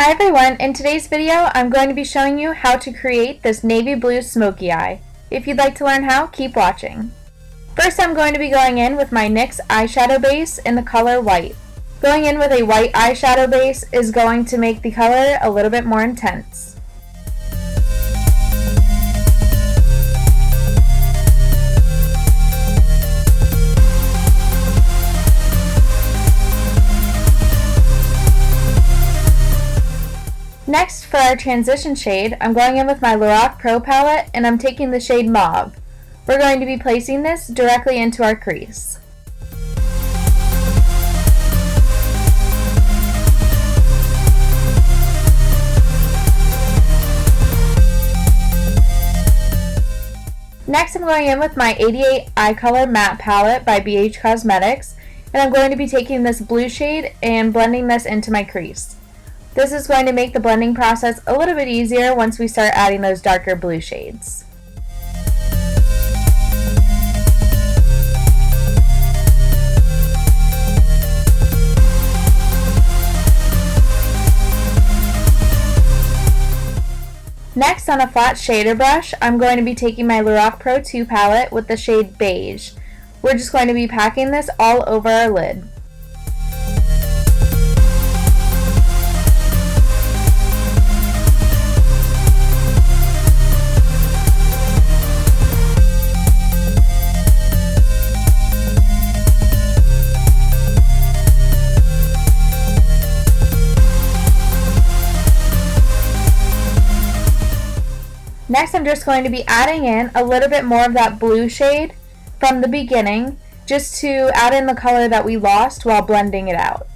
Hi everyone, in today's video I'm going to be showing you how to create this navy blue smoky eye. If you'd like to learn how, keep watching. First I'm going to be going in with my NYX eyeshadow base in the color white. Going in with a white eyeshadow base is going to make the color a little bit more intense. Next, for our transition shade, I'm going in with my Lorac Pro palette and I'm taking the shade Mauve. We're going to be placing this directly into our crease. Next, I'm going in with my 88 Eye Color Matte Palette by BH Cosmetics and I'm going to be taking this blue shade and blending this into my crease. This is going to make the blending process a little bit easier once we start adding those darker blue shades. Next, on a flat shader brush, I'm going to be taking my Lorac Pro 2 palette with the shade Beige. We're just going to be packing this all over our lid. Next, I'm just going to be adding in a little bit more of that blue shade from the beginning, just to add in the color that we lost while blending it out.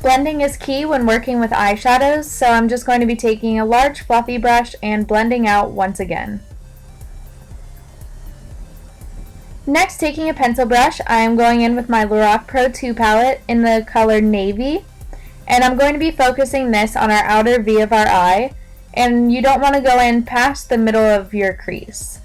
Blending is key when working with eyeshadows, so I'm just going to be taking a large fluffy brush and blending out once again. Next, taking a pencil brush, I am going in with my Lorac Pro 2 palette in the color Navy, and I'm going to be focusing this on our outer V of our eye, and you don't want to go in past the middle of your crease.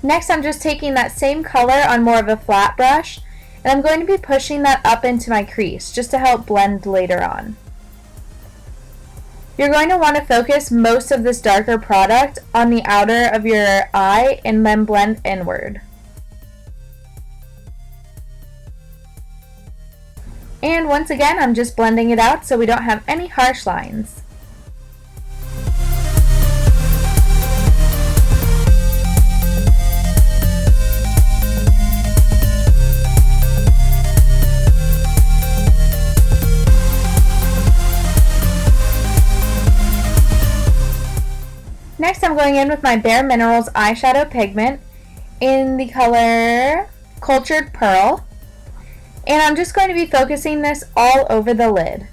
Next, I'm just taking that same color on more of a flat brush, and I'm going to be pushing that up into my crease just to help blend later on. You're going to want to focus most of this darker product on the outer of your eye and then blend inward. And once again, I'm just blending it out so we don't have any harsh lines. Next, I'm going in with my Bare Minerals eyeshadow pigment in the color Cultured Pearl, and I'm just going to be focusing this all over the lid.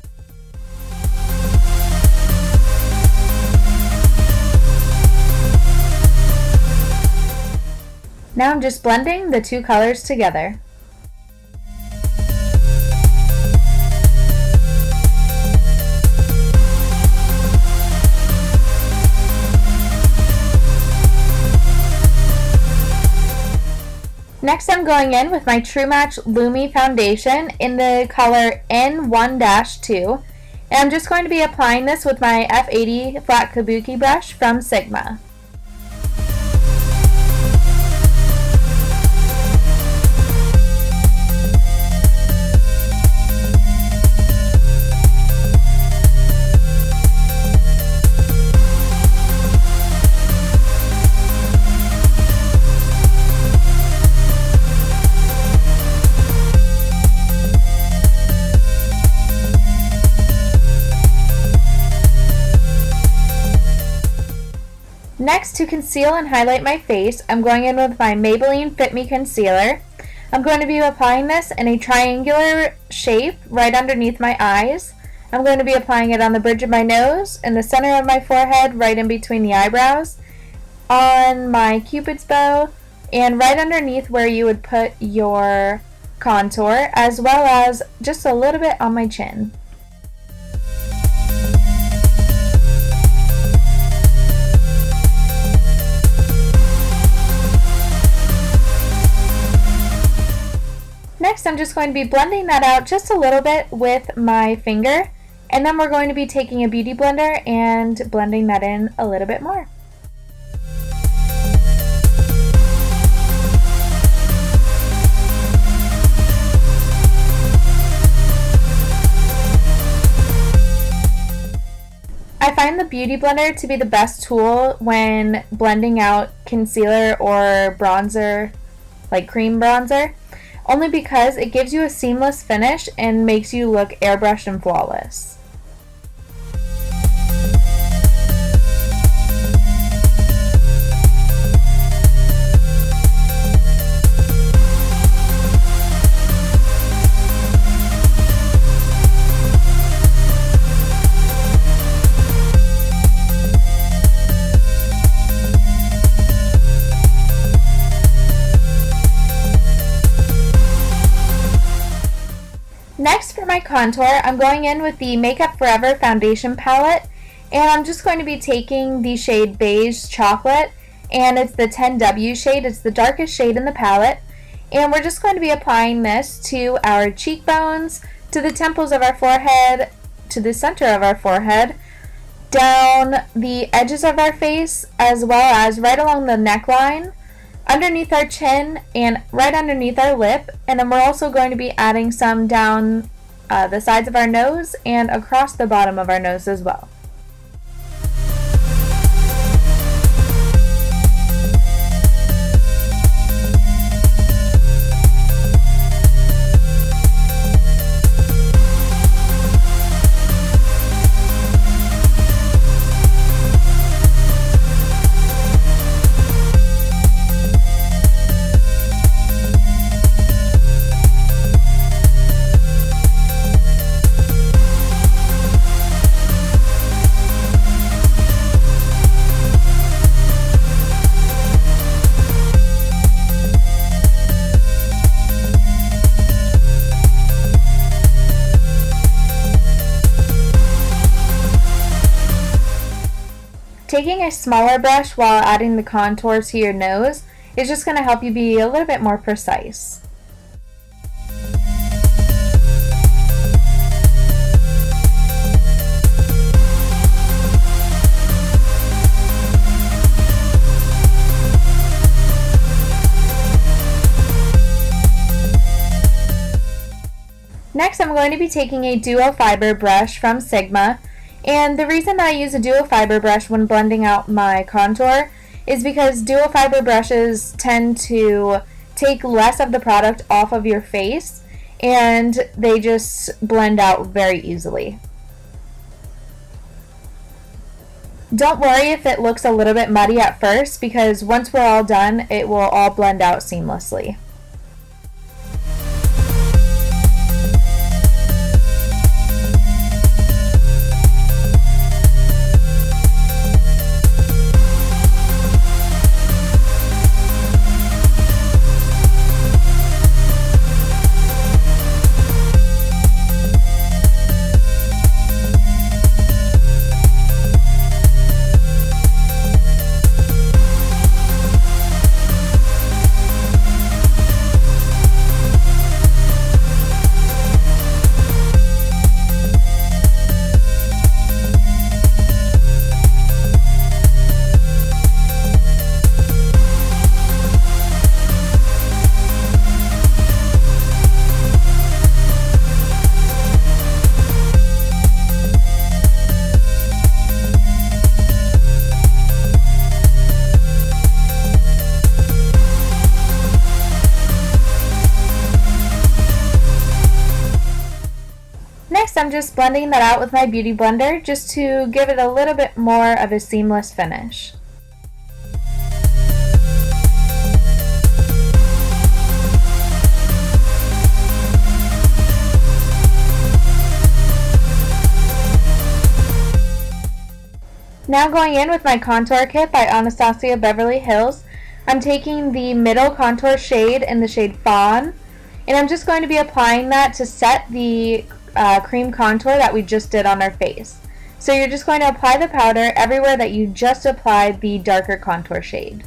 Now I'm just blending the two colors together. Next, I'm going in with my True Match Lumi foundation in the color N1-2, and I'm just going to be applying this with my F80 flat kabuki brush from Sigma. Next, to conceal and highlight my face, I'm going in with my Maybelline Fit Me Concealer. I'm going to be applying this in a triangular shape right underneath my eyes. I'm going to be applying it on the bridge of my nose, in the center of my forehead, right in between the eyebrows, on my cupid's bow, and right underneath where you would put your contour, as well as just a little bit on my chin. Next, I'm just going to be blending that out just a little bit with my finger, and then we're going to be taking a beauty blender and blending that in a little bit more. I find the beauty blender to be the best tool when blending out concealer or bronzer, like cream bronzer, only because it gives you a seamless finish and makes you look airbrushed and flawless. Next, for my contour, I'm going in with the Makeup Forever foundation palette, and I'm just going to be taking the shade Beige Chocolate, and it's the 10W shade. It's the darkest shade in the palette, and we're just going to be applying this to our cheekbones, to the temples of our forehead, to the center of our forehead, down the edges of our face, as well as right along the neckline, underneath our chin, and right underneath our lip. And then we're also going to be adding some down the sides of our nose and across the bottom of our nose as well. Taking a smaller brush while adding the contour to your nose is just going to help you be a little bit more precise. Next, I'm going to be taking a duo fiber brush from Sigma. And the reason that I use a duo fiber brush when blending out my contour is because duo fiber brushes tend to take less of the product off of your face, and they just blend out very easily. Don't worry if it looks a little bit muddy at first, because once we're all done, it will all blend out seamlessly. Next, I'm just blending that out with my beauty blender just to give it a little bit more of a seamless finish. Now going in with my contour kit by Anastasia Beverly Hills, I'm taking the middle contour shade in the shade Fawn, and I'm just going to be applying that to set the cream contour that we just did on our face. So you're just going to apply the powder everywhere that you just applied the darker contour shade.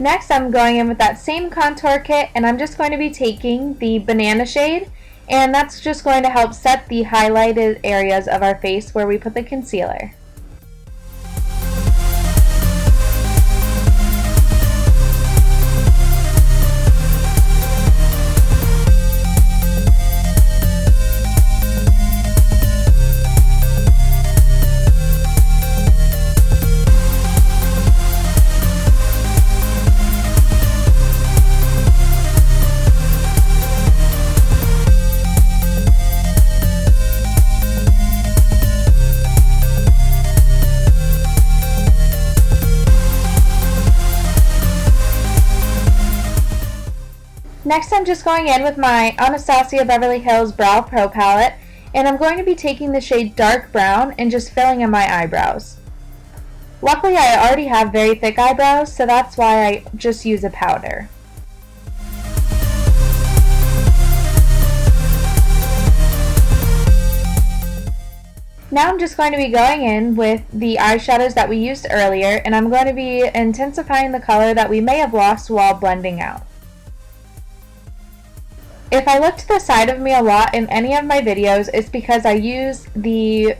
Next, I'm going in with that same contour kit, and I'm just going to be taking the banana shade, and that's just going to help set the highlighted areas of our face where we put the concealer. Next, I'm just going in with my Anastasia Beverly Hills Brow Pro palette, and I'm going to be taking the shade Dark Brown and just filling in my eyebrows. Luckily, I already have very thick eyebrows, so that's why I just use a powder. Now I'm just going to be going in with the eyeshadows that we used earlier, and I'm going to be intensifying the color that we may have lost while blending out. If I look to the side of me a lot in any of my videos, it's because I use the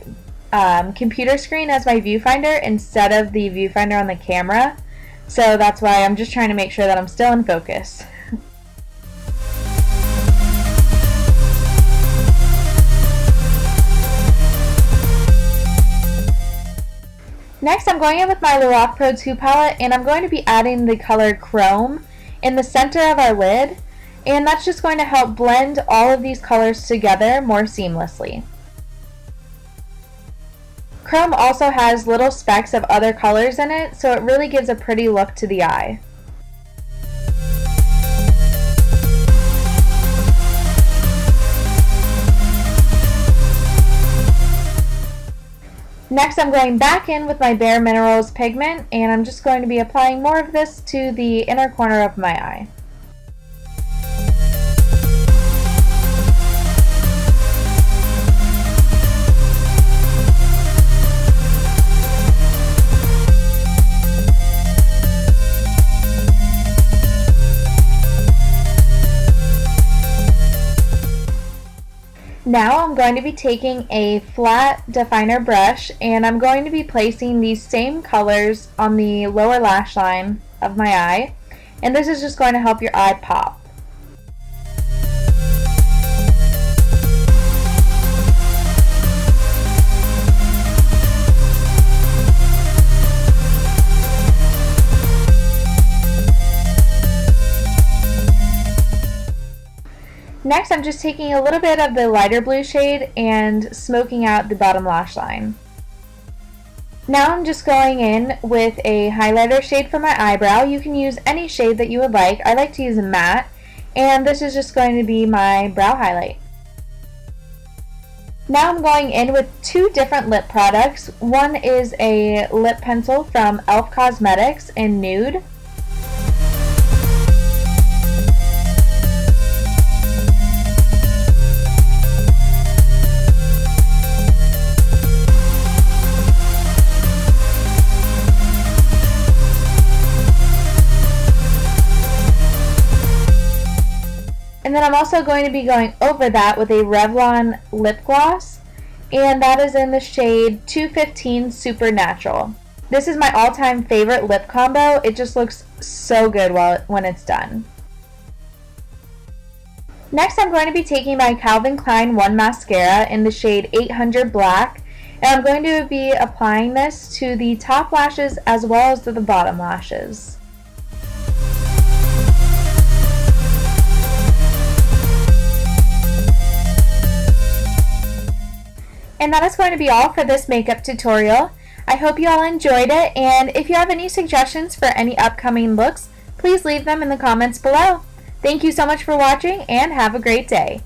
computer screen as my viewfinder instead of the viewfinder on the camera. So that's why I'm just trying to make sure that I'm still in focus. Next, I'm going in with my Lorac Pro 2 palette, and I'm going to be adding the color Chrome in the center of our lid. And that's just going to help blend all of these colors together more seamlessly. Chrome also has little specks of other colors in it, so it really gives a pretty look to the eye. Next, I'm going back in with my Bare Minerals pigment, and I'm just going to be applying more of this to the inner corner of my eye. Now I'm going to be taking a flat definer brush, and I'm going to be placing these same colors on the lower lash line of my eye, and this is just going to help your eye pop. Next, I'm just taking a little bit of the lighter blue shade and smoking out the bottom lash line. Now I'm just going in with a highlighter shade for my eyebrow. You can use any shade that you would like. I like to use a matte, and this is just going to be my brow highlight. Now I'm going in with two different lip products. One is a lip pencil from e.l.f. Cosmetics in Nude. And then I'm also going to be going over that with a Revlon lip gloss, and that is in the shade 215 Supernatural. This is my all-time favorite lip combo. It just looks so good when it's done. Next, I'm going to be taking my Calvin Klein 1 mascara in the shade 800 Black, and I'm going to be applying this to the top lashes as well as to the bottom lashes. And that is going to be all for this makeup tutorial. I hope you all enjoyed it, and if you have any suggestions for any upcoming looks, please leave them in the comments below. Thank you so much for watching and have a great day.